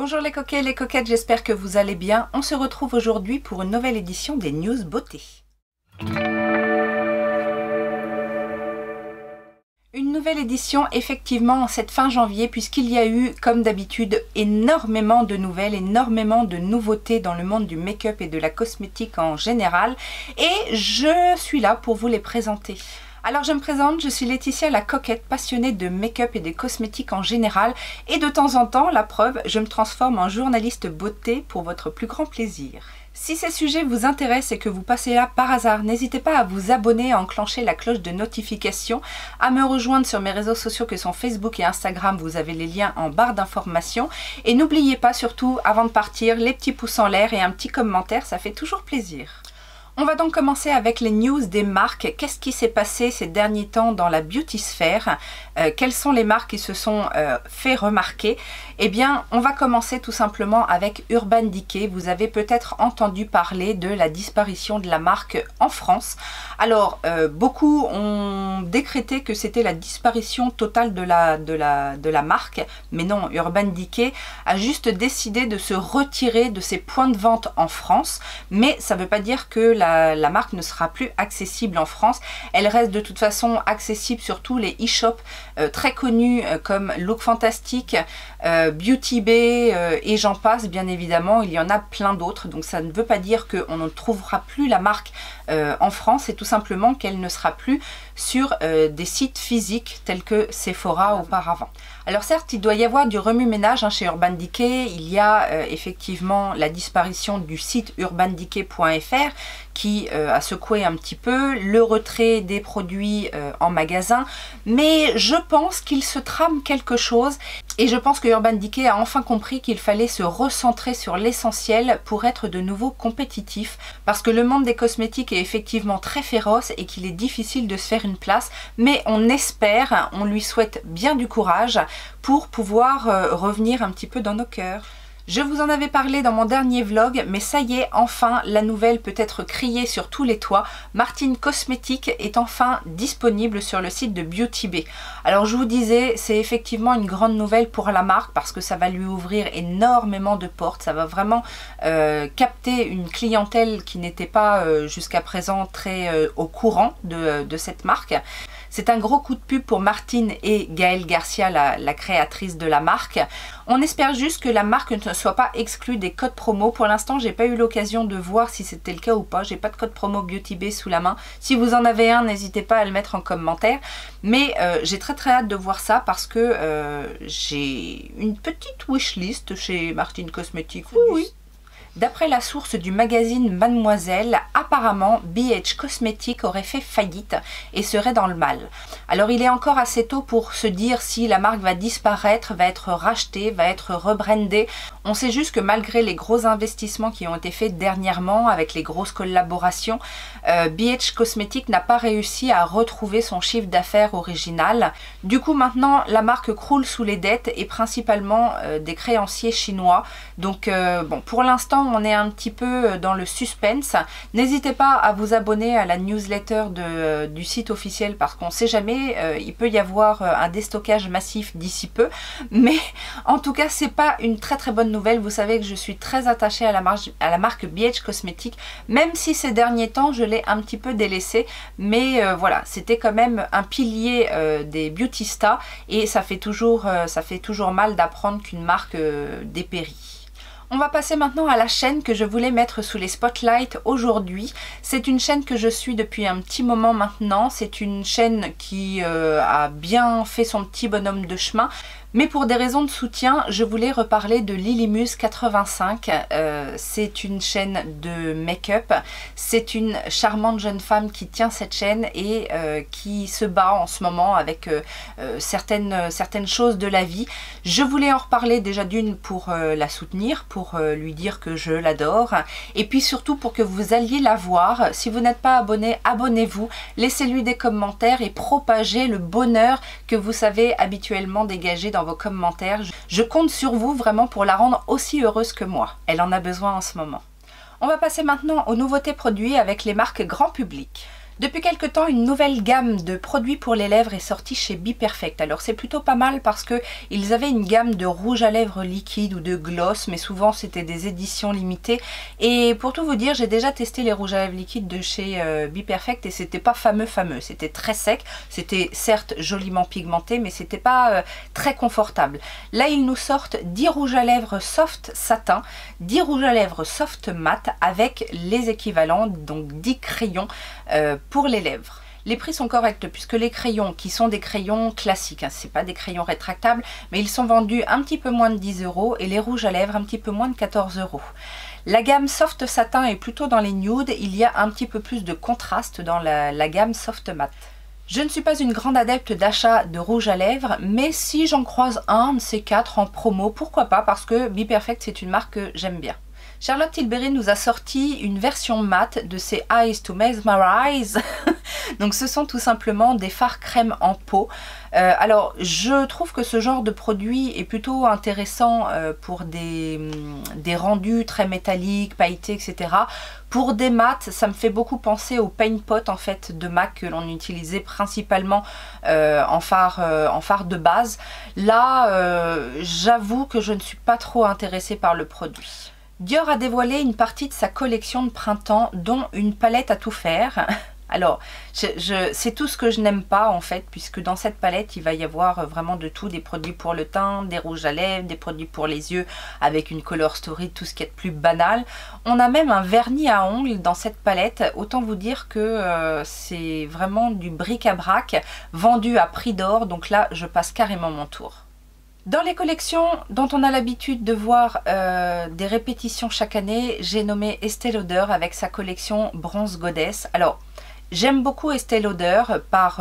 Bonjour les coquets et les coquettes, j'espère que vous allez bien. On se retrouve aujourd'hui pour une nouvelle édition des News Beauté. Une nouvelle édition effectivement en cette fin janvier puisqu'il y a eu comme d'habitude énormément de nouvelles, énormément de nouveautés dans le monde du make-up et de la cosmétique en général et je suis là pour vous les présenter. Alors je me présente, je suis Laetitia la coquette, passionnée de make-up et des cosmétiques en général et de temps en temps, la preuve, je me transforme en journaliste beauté pour votre plus grand plaisir. Si ces sujets vous intéressent et que vous passez là par hasard, n'hésitez pas à vous abonner, à enclencher la cloche de notification, à me rejoindre sur mes réseaux sociaux que sont Facebook et Instagram, vous avez les liens en barre d'informations. Et n'oubliez pas surtout, avant de partir, les petits pouces en l'air et un petit commentaire, ça fait toujours plaisir. On va donc commencer avec les news des marques. Qu'est-ce qui s'est passé ces derniers temps dans la beauty sphère? Quelles sont les marques qui se sont fait remarquer? Eh bien, on va commencer tout simplement avec Urban Decay. Vous avez peut-être entendu parler de la disparition de la marque en France. Alors, beaucoup ont décrété que c'était la disparition totale de la marque. Mais non, Urban Decay a juste décidé de se retirer de ses points de vente en France. Mais ça ne veut pas dire que la marque ne sera plus accessible en France. Elle reste de toute façon accessible sur tous les e-shops très connus comme Look Fantastic, Beauty Bay et j'en passe. Bien évidemment, il y en a plein d'autres. Donc ça ne veut pas dire qu'on ne trouvera plus la marque en France. C'est tout simplement qu'elle ne sera plus sur des sites physiques tels que Sephora auparavant. Alors certes, il doit y avoir du remue-ménage chez Urban Decay. Il y a effectivement la disparition du site urbandecay.fr qui a secoué un petit peu, le retrait des produits en magasin, mais je pense qu'il se trame quelque chose et je pense que Urban Decay a enfin compris qu'il fallait se recentrer sur l'essentiel pour être de nouveau compétitif, parce que le monde des cosmétiques est effectivement très féroce et qu'il est difficile de se faire une place, mais on espère, on lui souhaite bien du courage pour pouvoir revenir un petit peu dans nos cœurs. Je vous en avais parlé dans mon dernier vlog, mais ça y est, enfin, la nouvelle peut être criée sur tous les toits. Martine Cosmétique est enfin disponible sur le site de Beauty Bay. Alors je vous disais, c'est effectivement une grande nouvelle pour la marque parce que ça va lui ouvrir énormément de portes. Ça va vraiment capter une clientèle qui n'était pas jusqu'à présent très au courant de cette marque. C'est un gros coup de pub pour Martine et Gaëlle Garcia, la créatrice de la marque. On espère juste que la marque ne soit pas exclue des codes promo. Pour l'instant, j'ai pas eu l'occasion de voir si c'était le cas ou pas. J'ai pas de code promo Beauty Bay sous la main. Si vous en avez un, n'hésitez pas à le mettre en commentaire. Mais j'ai très hâte de voir ça parce que j'ai une petite wishlist chez Martine Cosmétique. Oui. D'après la source du magazine Mademoiselle, apparemment BH Cosmétique aurait fait faillite et serait dans le mal. Alors il est encore assez tôt pour se dire si la marque va disparaître, va être rachetée, va être rebrandée. On sait juste que malgré les gros investissements qui ont été faits dernièrement avec les grosses collaborations, BH Cosmétique n'a pas réussi à retrouver son chiffre d'affaires original. Du coup maintenant la marque croule sous les dettes et principalement des créanciers chinois. Donc bon, pour l'instant on est un petit peu dans le suspense. N'hésitez pas à vous abonner à la newsletter du site officiel parce qu'on ne sait jamais, il peut y avoir un déstockage massif d'ici peu. Mais en tout cas, c'est pas une très bonne nouvelle. Vous savez que je suis très attachée à la marque BH Cosmétique, même si ces derniers temps, je l'ai un petit peu délaissée. Mais voilà, c'était quand même un pilier des beautystas et ça fait toujours mal d'apprendre qu'une marque dépérit. On va passer maintenant à la chaîne que je voulais mettre sous les spotlights aujourd'hui. C'est une chaîne que je suis depuis un petit moment maintenant. C'est une chaîne qui a bien fait son petit bonhomme de chemin. Mais pour des raisons de soutien, je voulais reparler de Lilimuse85. C'est une chaîne de make-up. C'est une charmante jeune femme qui tient cette chaîne et qui se bat en ce moment avec certaines choses de la vie. Je voulais en reparler déjà d'une pour la soutenir, pour lui dire que je l'adore. Et puis surtout pour que vous alliez la voir. Si vous n'êtes pas abonné, abonnez-vous. Laissez-lui des commentaires et propagez le bonheur que vous savez habituellement dégager dans vos commentaires. Je compte sur vous vraiment pour la rendre aussi heureuse que moi. Elle en a besoin en ce moment. On va passer maintenant aux nouveautés produits avec les marques grand public. Depuis quelque temps, une nouvelle gamme de produits pour les lèvres est sortie chez BePerfect. Alors c'est plutôt pas mal parce que ils avaient une gamme de rouge à lèvres liquide ou de gloss, mais souvent c'était des éditions limitées. Et pour tout vous dire, j'ai déjà testé les rouges à lèvres liquides de chez BePerfect et c'était pas fameux, c'était très sec. C'était certes joliment pigmenté, mais c'était pas très confortable. Là, ils nous sortent 10 rouges à lèvres soft satin, 10 rouges à lèvres soft mat avec les équivalents, donc 10 crayons pour les lèvres. Les prix sont corrects puisque les crayons, qui sont des crayons classiques, hein, c'est pas des crayons rétractables, mais ils sont vendus un petit peu moins de 10 € et les rouges à lèvres un petit peu moins de 14 €. La gamme soft satin est plutôt dans les nudes, il y a un petit peu plus de contraste dans la gamme soft mat. Je ne suis pas une grande adepte d'achat de rouge à lèvres, mais si j'en croise un de ces 4 en promo, pourquoi pas, parce que BePerfect c'est une marque que j'aime bien. Charlotte Tilbury nous a sorti une version mate de ses Eyes to Mesmerize. Donc ce sont tout simplement des fards crème en peau. Alors je trouve que ce genre de produit est plutôt intéressant pour des rendus très métalliques, pailletés, etc. Pour des mats, ça me fait beaucoup penser au Paint Pot en fait de MAC que l'on utilisait principalement en fard de base. Là, j'avoue que je ne suis pas trop intéressée par le produit. Dior a dévoilé une partie de sa collection de printemps, dont une palette à tout faire. Alors, c'est tout ce que je n'aime pas en fait, puisque dans cette palette, il va y avoir vraiment de tout, des produits pour le teint, des rouges à lèvres, des produits pour les yeux, avec une color story, tout ce qui est de plus banal. On a même un vernis à ongles dans cette palette, autant vous dire que c'est vraiment du bric-à-brac, vendu à prix d'or, donc là, je passe carrément mon tour. Dans les collections dont on a l'habitude de voir des répétitions chaque année, j'ai nommé Estée Lauder avec sa collection Bronze Goddess. Alors, j'aime beaucoup Estée Lauder par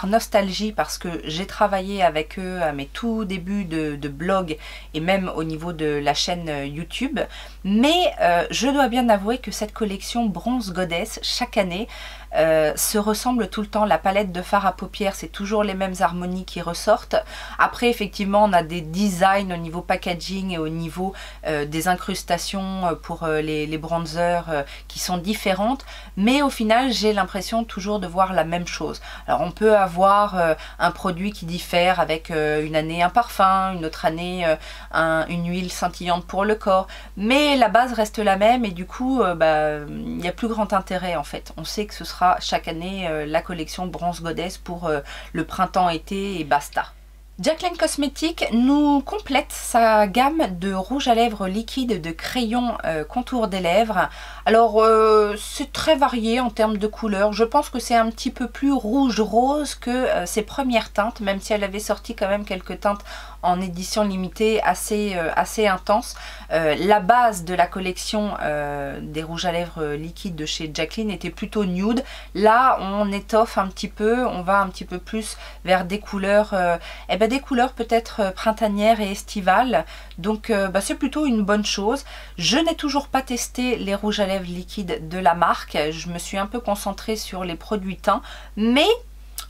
nostalgie parce que j'ai travaillé avec eux à mes tout débuts de blog et même au niveau de la chaîne YouTube. Mais je dois bien avouer que cette collection Bronze Goddess, chaque année, se ressemble tout le temps. La palette de fard à paupières, c'est toujours les mêmes harmonies qui ressortent. Après, effectivement, on a des designs au niveau packaging et au niveau des incrustations pour les bronzers qui sont différentes. Mais au final, j'ai l'impression toujours de voir la même chose. Alors, on peut avoir un produit qui diffère avec une année un parfum, une autre année une huile scintillante pour le corps. Mais la base reste la même et du coup, il n'y a plus grand intérêt en fait. On sait que ce sera chaque année la collection Bronze Goddess pour le printemps-été et basta. Jaclyn Cosmetics nous complète sa gamme de rouge à lèvres liquide de crayon contour des lèvres. Alors c'est très varié en termes de couleurs. Je pense que c'est un petit peu plus rouge-rose que ses premières teintes, même si elle avait sorti quand même quelques teintes en édition limitée assez intenses. La base de la collection des rouges à lèvres liquides de chez Jaclyn était plutôt nude. Là on étoffe un petit peu, on va un petit peu plus vers des couleurs des couleurs peut-être printanières et estivales, donc c'est plutôt une bonne chose. Je n'ai toujours pas testé les rouges à lèvres liquides de la marque, je me suis un peu concentrée sur les produits teints, mais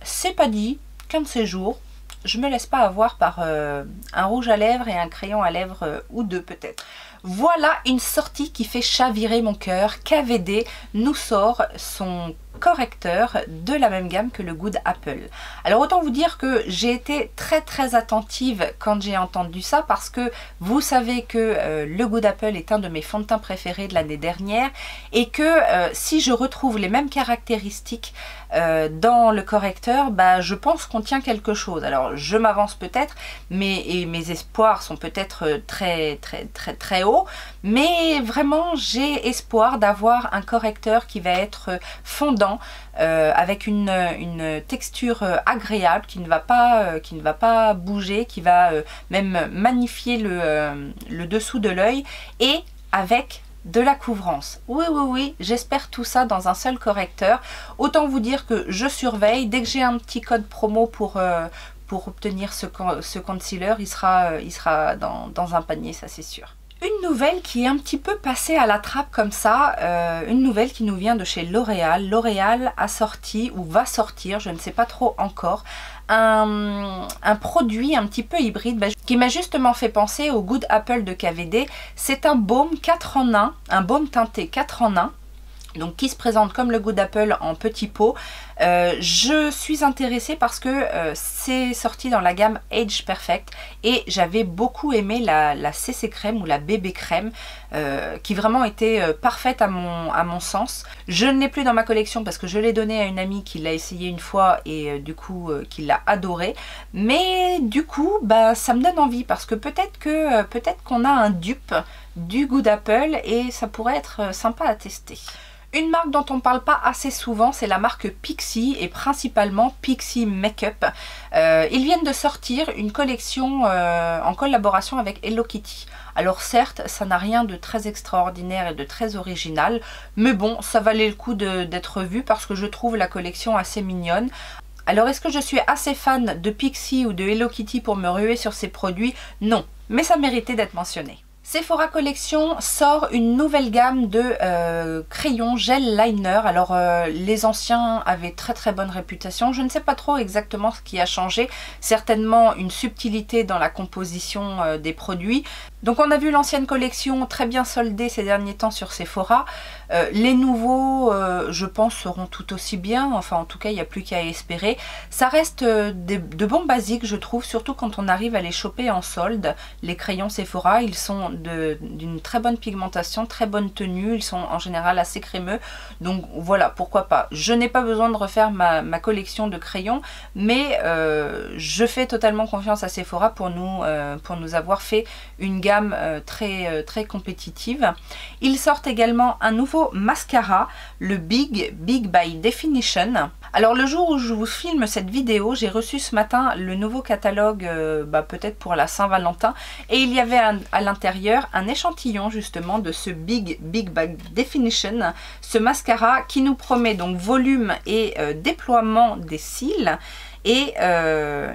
c'est pas dit qu'un de ces jours je me laisse pas avoir par un rouge à lèvres et un crayon à lèvres ou deux peut-être. Voilà une sortie qui fait chavirer mon cœur. KVD nous sort son correcteur de la même gamme que le Good Apple. Alors autant vous dire que j'ai été très attentive quand j'ai entendu ça parce que vous savez que le Good Apple est un de mes fonds de teint préférés de l'année dernière et que si je retrouve les mêmes caractéristiques dans le correcteur, je pense qu'on tient quelque chose. Alors je m'avance peut-être, mais mes espoirs sont peut-être très hauts, mais vraiment j'ai espoir d'avoir un correcteur qui va être fondant, avec une texture agréable, qui ne va pas bouger, qui va même magnifier le dessous de l'œil et avec de la couvrance. Oui, j'espère tout ça dans un seul correcteur. Autant vous dire que je surveille. Dès que j'ai un petit code promo pour obtenir ce concealer, il sera dans un panier, ça c'est sûr. Une nouvelle qui est un petit peu passée à la trappe comme ça, une nouvelle qui nous vient de chez L'Oréal. L'Oréal a sorti ou va sortir, je ne sais pas trop encore, un produit un petit peu hybride qui m'a justement fait penser au Good Apple de KVD. C'est un baume 4 en 1, un baume teinté 4 en 1 donc qui se présente comme le Good Apple en petit pot. Je suis intéressée parce que c'est sorti dans la gamme Age Perfect et j'avais beaucoup aimé la CC crème ou la bébé crème qui vraiment était parfaite à mon sens. Je ne l'ai plus dans ma collection parce que je l'ai donné à une amie qui l'a essayé une fois et du coup qui l'a adoré, mais du coup bah, ça me donne envie parce que peut-être qu'on a un dupe du Good Apple et ça pourrait être sympa à tester. Une marque dont on ne parle pas assez souvent, c'est la marque Pixi et principalement Pixi Makeup. Ils viennent de sortir une collection en collaboration avec Hello Kitty. Alors certes, ça n'a rien de très extraordinaire et de très original, mais bon, ça valait le coup d'être vu parce que je trouve la collection assez mignonne. Alors est-ce que je suis assez fan de Pixi ou de Hello Kitty pour me ruer sur ces produits? Non, mais ça méritait d'être mentionné. Sephora Collection sort une nouvelle gamme de crayons gel liner. Alors les anciens avaient très bonne réputation. Je ne sais pas trop exactement ce qui a changé. Certainement une subtilité dans la composition des produits. Donc on a vu l'ancienne collection très bien soldée ces derniers temps sur Sephora. Les nouveaux, je pense, seront tout aussi bien. Enfin en tout cas, il n'y a plus qu'à espérer. Ça reste de bons basiques, je trouve, surtout quand on arrive à les choper en solde. Les crayons Sephora, ils sont d'une très bonne pigmentation, très bonne tenue, ils sont en général assez crémeux, donc voilà, pourquoi pas. Je n'ai pas besoin de refaire ma collection de crayons, mais je fais totalement confiance à Sephora pour nous avoir fait une gamme très compétitive. Ils sortent également un nouveau mascara, le Big by Definition. Alors le jour où je vous filme cette vidéo, j'ai reçu ce matin le nouveau catalogue, peut-être pour la Saint-Valentin, et il y avait à l'intérieur un échantillon justement de ce Big by Definition, ce mascara qui nous promet donc volume et déploiement des cils et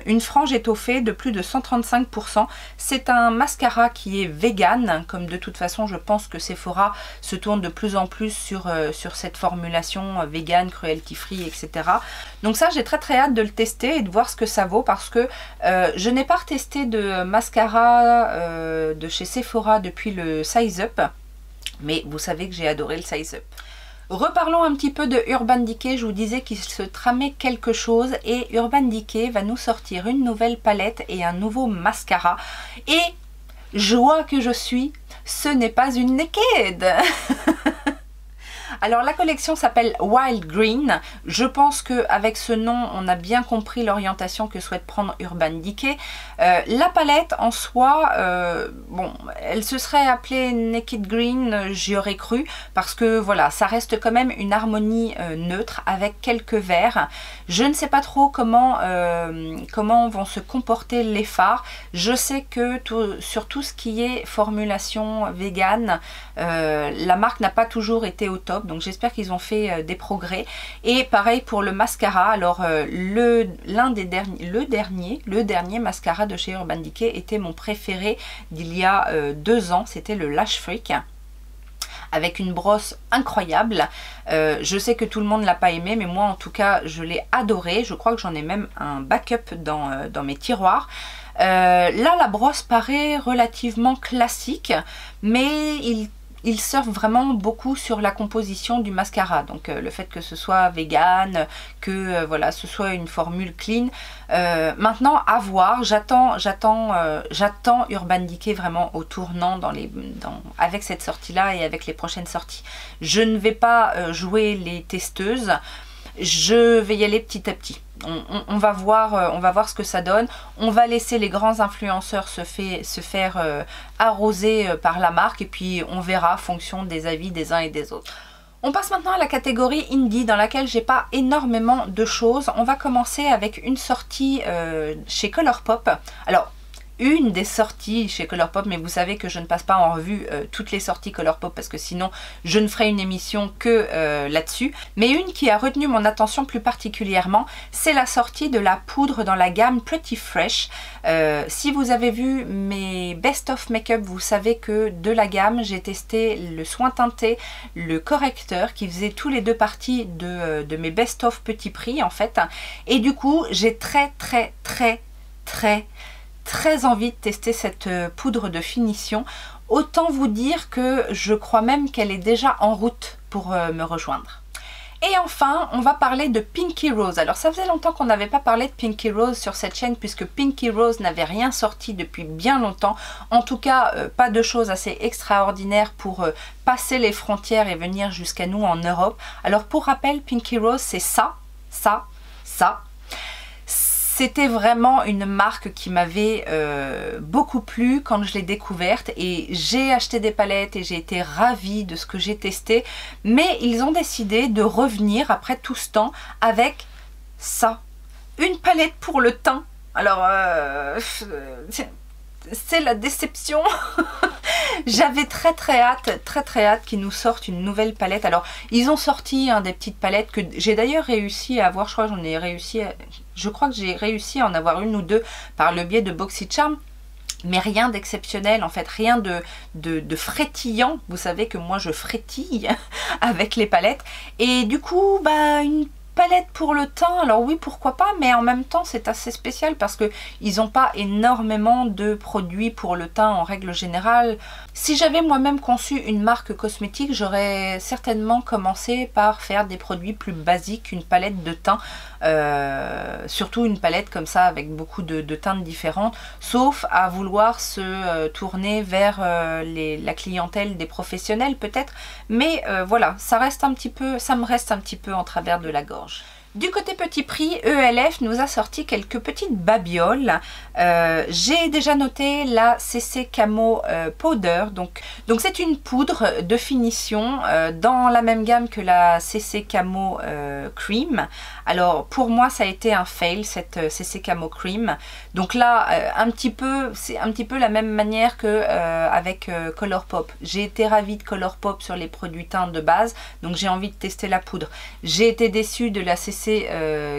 une frange étoffée de plus de 135%. C'est un mascara qui est vegan, comme de toute façon je pense que Sephora se tourne de plus en plus sur cette formulation vegan, cruelty free, etc. Donc ça, j'ai très hâte de le tester et de voir ce que ça vaut parce que je n'ai pas retesté de mascara de chez Sephora depuis le Size Up, mais vous savez que j'ai adoré le Size Up. Reparlons un petit peu de Urban Decay. Je vous disais qu'il se tramait quelque chose et Urban Decay va nous sortir une nouvelle palette et un nouveau mascara. Et joie que je suis, ce n'est pas une naked. Alors la collection s'appelle Wild Green. Je pense qu'avec ce nom, on a bien compris l'orientation que souhaite prendre Urban Decay. La palette en soi, bon, elle se serait appelée Naked Green, j'y aurais cru, parce que voilà, ça reste quand même une harmonie neutre avec quelques verts. Je ne sais pas trop comment vont se comporter les fards. Je sais que sur tout ce qui est formulation vegan, la marque n'a pas toujours été au top. Donc j'espère qu'ils ont fait des progrès. Et pareil pour le mascara. Alors le dernier mascara de chez Urban Decay était mon préféré d'il y a 2 ans. C'était le Lash Freak, avec une brosse incroyable. Je sais que tout le monde ne l'a pas aimé, mais moi en tout cas je l'ai adoré. Je crois que j'en ai même un backup dans mes tiroirs. Là la brosse paraît relativement classique, mais il surfe vraiment beaucoup sur la composition du mascara. Donc le fait que ce soit vegan, que voilà, ce soit une formule clean. Maintenant à voir, j'attends Urban Decay vraiment au tournant avec cette sortie là et avec les prochaines sorties. Je ne vais pas jouer les testeuses, je vais y aller petit à petit. On va voir ce que ça donne. On va laisser les grands influenceurs se faire arroser par la marque et puis on verra en fonction des avis des uns et des autres. On passe maintenant à la catégorie indie dans laquelle j'ai pas énormément de choses. On va commencer avec une sortie chez Colourpop. Alors, une des sorties chez Colourpop, mais vous savez que je ne passe pas en revue toutes les sorties Colourpop parce que sinon je ne ferai une émission que là-dessus. Mais une qui a retenu mon attention plus particulièrement, c'est la sortie de la poudre dans la gamme Pretty Fresh. Si vous avez vu mes best of make-up, vous savez que de la gamme, j'ai testé le soin teinté, le correcteur qui faisait tous les deux parties de mes best of petit prix en fait. Et du coup, j'ai très envie de tester cette poudre de finition. Autant vous dire que je crois même qu'elle est déjà en route pour me rejoindre. Et enfin, on va parler de Pinky Rose. Alors ça faisait longtemps qu'on n'avait pas parlé de Pinky Rose sur cette chaîne puisque Pinky Rose n'avait rien sorti depuis bien longtemps. En tout cas, pas de choses assez extraordinaires pour passer les frontières et venir jusqu'à nous en Europe. Alors pour rappel, Pinky Rose c'est ça. C'était vraiment une marque qui m'avait beaucoup plu quand je l'ai découverte et j'ai acheté des palettes et j'ai été ravie de ce que j'ai testé. Mais ils ont décidé de revenir après tout ce temps avec ça. Une palette pour le teint. Alors, c'est la déception. J'avais très hâte qu'ils nous sortent une nouvelle palette. Alors ils ont sorti des petites palettes que j'ai d'ailleurs réussi à avoir, je crois que j'ai réussi à en avoir une ou deux par le biais de BoxyCharm. Mais rien d'exceptionnel en fait, rien de frétillant. Vous savez que moi je frétille avec les palettes. Et du coup, bah une palette pour le teint, alors oui pourquoi pas, mais en même temps c'est assez spécial parce que ils n'ont pas énormément de produits pour le teint en règle générale. Si j'avais moi-même conçu une marque cosmétique, j'aurais certainement commencé par faire des produits plus basiques, une palette de teint, surtout une palette comme ça avec beaucoup de teintes différentes, sauf à vouloir se tourner vers la clientèle des professionnels peut-être, mais voilà, ça me reste un petit peu en travers de la gorge. Du côté petit prix, ELF nous a sorti quelques petites babioles. J'ai déjà noté la CC Camo Powder. Donc c'est une poudre de finition dans la même gamme que la CC Camo Cream. Alors pour moi ça a été un fail cette CC Camo Cream. Donc là c'est un petit peu la même manière que avec Colourpop. J'ai été ravie de Colourpop sur les produits teints de base. Donc j'ai envie de tester la poudre. J'ai été déçue de la CC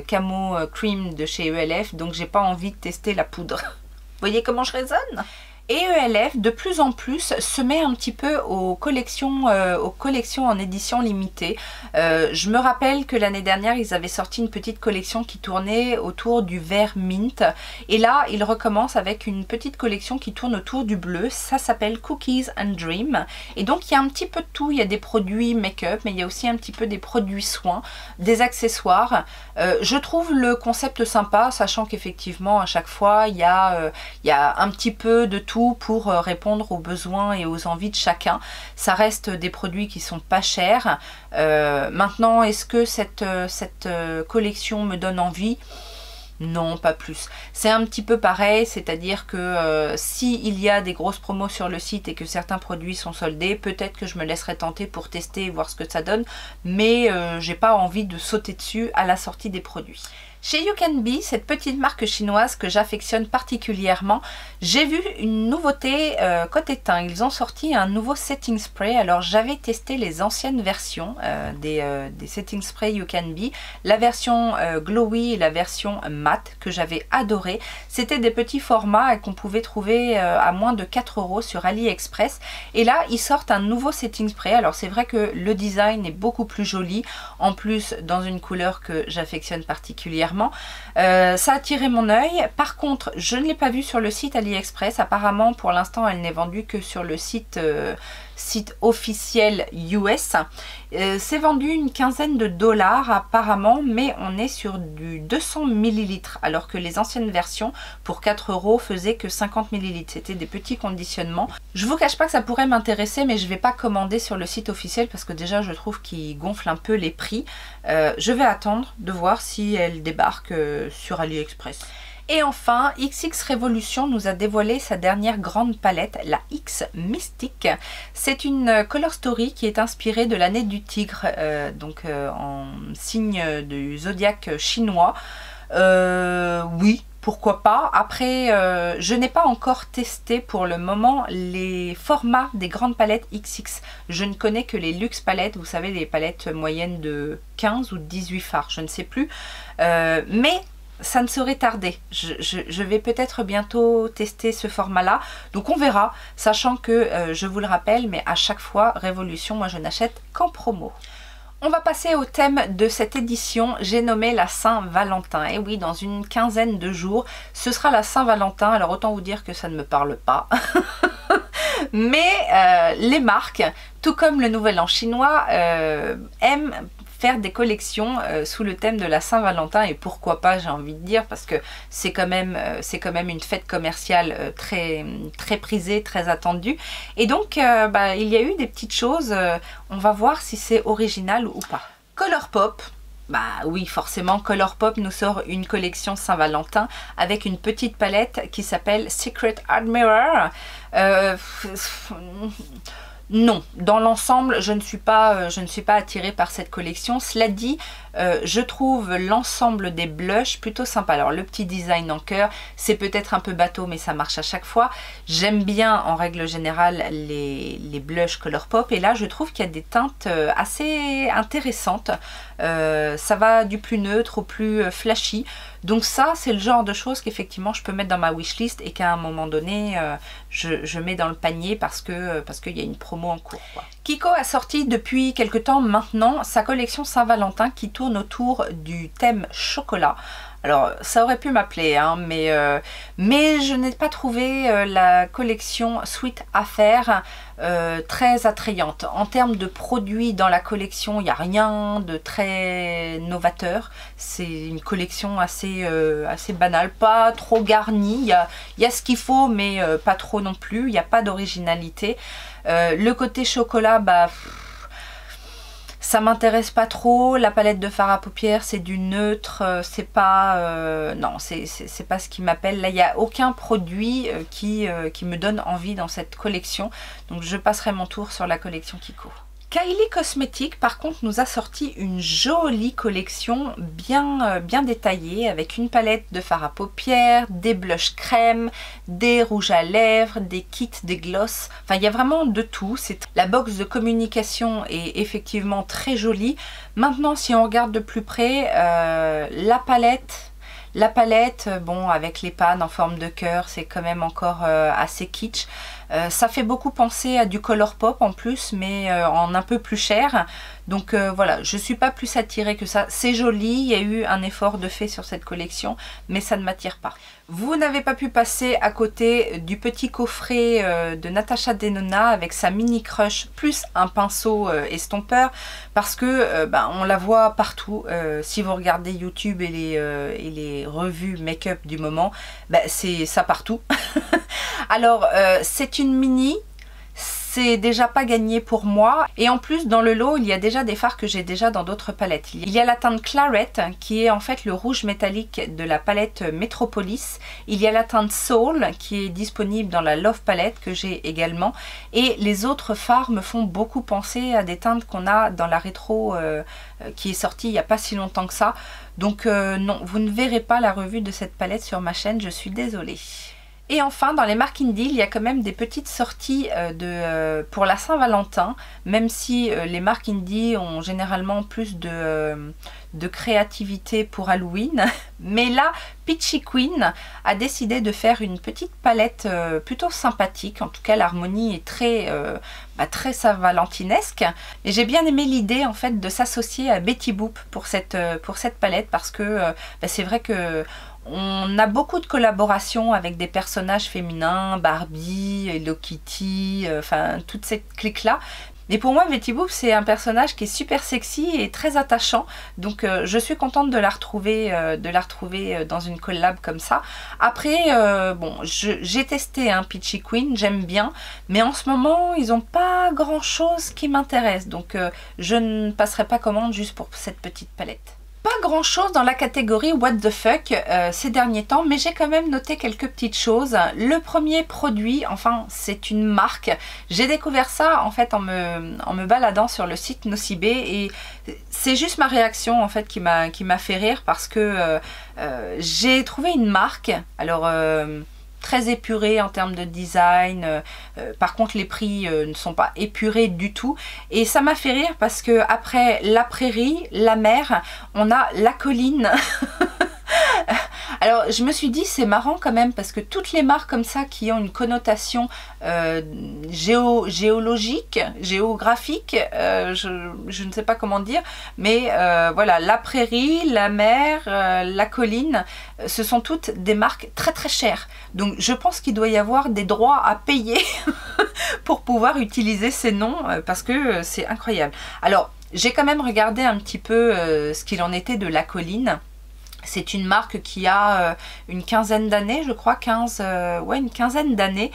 Camo Cream de chez ELF, donc j'ai pas envie de tester la poudre. Vous voyez comment je raisonne? Et ELF de plus en plus se met un petit peu aux collections en édition limitée. Je me rappelle que l'année dernière ils avaient sorti une petite collection qui tournait autour du vert mint, et là ils recommencent avec une petite collection qui tourne autour du bleu. Ça s'appelle Cookies and Dream, et donc il y a un petit peu de tout. Il y a des produits make-up, mais il y a aussi un petit peu des produits soins, des accessoires. Je trouve le concept sympa, sachant qu'effectivement à chaque fois il y a un petit peu de tout pour répondre aux besoins et aux envies de chacun. Ça reste des produits qui sont pas chers. Maintenant, est-ce que cette collection me donne envie? Non, pas plus. C'est un petit peu pareil, c'est-à-dire que s'il y a des grosses promos sur le site et que certains produits sont soldés, peut-être que je me laisserai tenter pour tester et voir ce que ça donne, mais j'ai pas envie de sauter dessus à la sortie des produits. Chez You Can Be, cette petite marque chinoise que j'affectionne particulièrement, j'ai vu une nouveauté côté teint. Ils ont sorti un nouveau setting spray. Alors j'avais testé les anciennes versions des setting spray You Can Be, la version glowy et la version matte que j'avais adoré. C'était des petits formats qu'on pouvait trouver à moins de 4 € sur AliExpress. Et là, ils sortent un nouveau setting spray. Alors c'est vrai que le design est beaucoup plus joli, en plus dans une couleur que j'affectionne particulièrement. Ça a attiré mon œil. Par contre, je ne l'ai pas vue sur le site AliExpress. Apparemment, pour l'instant, elle n'est vendue que sur le site officiel US. C'est vendu une quinzaine de dollars apparemment, mais on est sur du 200 ml, alors que les anciennes versions pour 4 € faisaient que 50 ml. C'était des petits conditionnements. Je vous cache pas que ça pourrait m'intéresser, mais je vais pas commander sur le site officiel parce que déjà je trouve qu'il gonfle un peu les prix. Je vais attendre de voir si elle débarque sur AliExpress. Et enfin, XX Revolution nous a dévoilé sa dernière grande palette, la X Mystique. C'est une color story qui est inspirée de l'année du tigre, en signe du zodiaque chinois. Oui, pourquoi pas. Après, je n'ai pas encore testé pour le moment les formats des grandes palettes XX. Je ne connais que les luxe palettes, vous savez, les palettes moyennes de 15 ou 18 fards, je ne sais plus. Mais ça ne saurait tarder. Je vais peut-être bientôt tester ce format-là. Donc on verra, sachant que, je vous le rappelle, mais à chaque fois, Révolution, moi je n'achète qu'en promo. On va passer au thème de cette édition, j'ai nommé la Saint-Valentin. Et oui, dans une quinzaine de jours, ce sera la Saint-Valentin. Alors autant vous dire que ça ne me parle pas. Mais les marques, tout comme le Nouvel An chinois, aiment faire des collections sous le thème de la Saint-Valentin, et pourquoi pas, j'ai envie de dire, parce que c'est quand même une fête commerciale très prisée, très attendue. Et donc il y a eu des petites choses, on va voir si c'est original ou pas. Colourpop. Bah oui, forcément, Colourpop nous sort une collection Saint-Valentin avec une petite palette qui s'appelle Secret Admirer. Non, dans l'ensemble, je ne suis pas attirée par cette collection. Cela dit, je trouve l'ensemble des blushs plutôt sympa. Alors le petit design en cœur, c'est peut-être un peu bateau, mais ça marche à chaque fois. J'aime bien en règle générale les blushs Colourpop, et là je trouve qu'il y a des teintes assez intéressantes. Ça va du plus neutre au plus flashy. Donc ça, c'est le genre de choses qu'effectivement je peux mettre dans ma wishlist et qu'à un moment donné, je mets dans le panier parce qu'il y a une promo en cours, quoi. Kiko a sorti depuis quelque temps maintenant sa collection Saint-Valentin qui tourne autour du thème chocolat. Alors ça aurait pu m'appeler, hein, mais je n'ai pas trouvé la collection Sweet Affair très attrayante. En termes de produits dans la collection, il n'y a rien de très novateur. C'est une collection assez banale, pas trop garnie. Il y a ce qu'il faut, mais pas trop non plus. Il n'y a pas d'originalité. Le côté chocolat, ça m'intéresse pas trop. La palette de fard à paupières, c'est du neutre, c'est pas non, c'est pas ce qui m'appelle. Là, il n'y a aucun produit qui me donne envie dans cette collection. Donc je passerai mon tour sur la collection Kiko. Kylie Cosmetics par contre nous a sorti une jolie collection bien détaillée avec une palette de fard à paupières, des blushs crème, des rouges à lèvres, des kits, des glosses, enfin il y a vraiment de tout. La box de communication est effectivement très jolie. Maintenant si on regarde de plus près, la palette, bon, avec les pannes en forme de cœur, c'est quand même encore assez kitsch. Ça fait beaucoup penser à du Colourpop en plus, mais en un peu plus cher. Donc voilà, je ne suis pas plus attirée que ça. C'est joli, il y a eu un effort de fait sur cette collection, mais ça ne m'attire pas. Vous n'avez pas pu passer à côté du petit coffret de Natasha Denona avec sa mini crush plus un pinceau estompeur, parce que on la voit partout. Si vous regardez YouTube et les revues make-up du moment, c'est ça partout. Alors c'est une mini, c'est déjà pas gagné pour moi, et en plus dans le lot il y a déjà des fards que j'ai déjà dans d'autres palettes. Il y a la teinte Claret qui est en fait le rouge métallique de la palette Metropolis, il y a la teinte Soul qui est disponible dans la Love palette que j'ai également, et les autres fards me font beaucoup penser à des teintes qu'on a dans la rétro qui est sortie il n'y a pas si longtemps que ça. Donc non, vous ne verrez pas la revue de cette palette sur ma chaîne, je suis désolée. Et enfin, dans les marques indie, il y a quand même des petites sorties pour la Saint-Valentin, même si les marques indie ont généralement plus de créativité pour Halloween. Mais là, Peachy Queen a décidé de faire une petite palette plutôt sympathique. En tout cas, l'harmonie est très Saint-Valentinesque. Et j'ai bien aimé l'idée en fait de s'associer à Betty Boop pour cette palette, parce que c'est vrai que on a beaucoup de collaborations avec des personnages féminins, Barbie, Hello Kitty, enfin toute cette clique-là. Et pour moi, Betty Boop, c'est un personnage qui est super sexy et très attachant. Donc je suis contente de la retrouver dans une collab comme ça. Après, bon, j'ai testé Peachy Queen, j'aime bien. Mais en ce moment, ils n'ont pas grand-chose qui m'intéresse. Donc je ne passerai pas commande juste pour cette petite palette. Pas grand chose dans la catégorie what the fuck ces derniers temps, mais j'ai quand même noté quelques petites choses. Le premier produit, enfin c'est une marque, j'ai découvert ça en fait en me baladant sur le site Nocibé, et c'est juste ma réaction en fait qui m'a fait rire, parce que j'ai trouvé une marque, alors très épurée en termes de design, par contre les prix ne sont pas épurés du tout, et ça m'a fait rire parce que après la prairie, la mer, on a la colline. Alors je me suis dit c'est marrant quand même parce que toutes les marques comme ça qui ont une connotation géologique, géographique, je ne sais pas comment dire, mais voilà, la prairie, la mer, la colline, ce sont toutes des marques très très chères. Donc je pense qu'il doit y avoir des droits à payer pour pouvoir utiliser ces noms parce que c'est incroyable. Alors j'ai quand même regardé un petit peu ce qu'il en était de la colline. C'est une marque qui a une quinzaine d'années, je crois, une quinzaine d'années,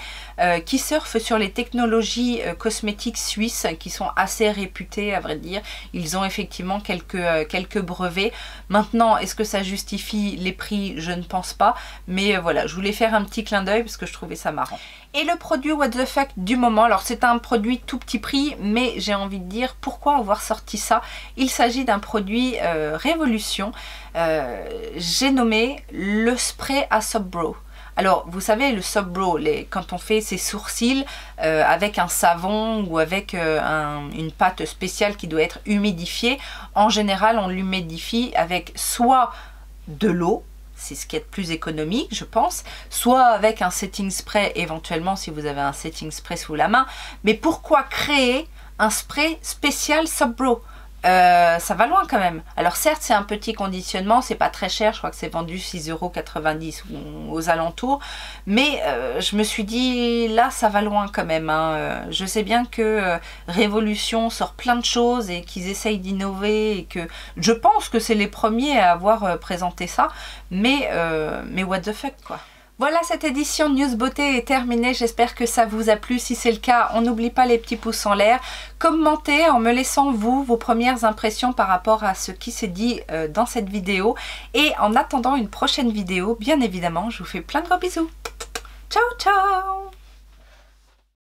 qui surfe sur les technologies cosmétiques suisses qui sont assez réputées, à vrai dire. Ils ont effectivement quelques brevets. Maintenant, est-ce que ça justifie les prix? Je ne pense pas. Mais voilà, je voulais faire un petit clin d'œil parce que je trouvais ça marrant. Et le produit What the Fuck du moment, alors c'est un produit tout petit prix, mais j'ai envie de dire pourquoi avoir sorti ça. Il s'agit d'un produit révolution. J'ai nommé le spray à Soap Brow. Alors vous savez le Soap Brow, quand on fait ses sourcils avec un savon ou avec une pâte spéciale qui doit être humidifiée, en général on l'humidifie avec soit de l'eau, c'est ce qui est plus économique je pense, soit avec un setting spray éventuellement si vous avez un setting spray sous la main. Mais pourquoi créer un spray spécial Soap Brow? Ça va loin quand même. Alors certes c'est un petit conditionnement, c'est pas très cher, je crois que c'est vendu 6,90 € ou aux alentours, mais je me suis dit là ça va loin quand même, hein. Je sais bien que Révolution sort plein de choses et qu'ils essayent d'innover et que je pense que c'est les premiers à avoir présenté ça, mais what the fuck quoi. Voilà, cette édition News Beauté est terminée, j'espère que ça vous a plu. Si c'est le cas, on n'oublie pas les petits pouces en l'air. Commentez en me laissant vos premières impressions par rapport à ce qui s'est dit dans cette vidéo. Et en attendant une prochaine vidéo, bien évidemment, je vous fais plein de gros bisous. Ciao, ciao!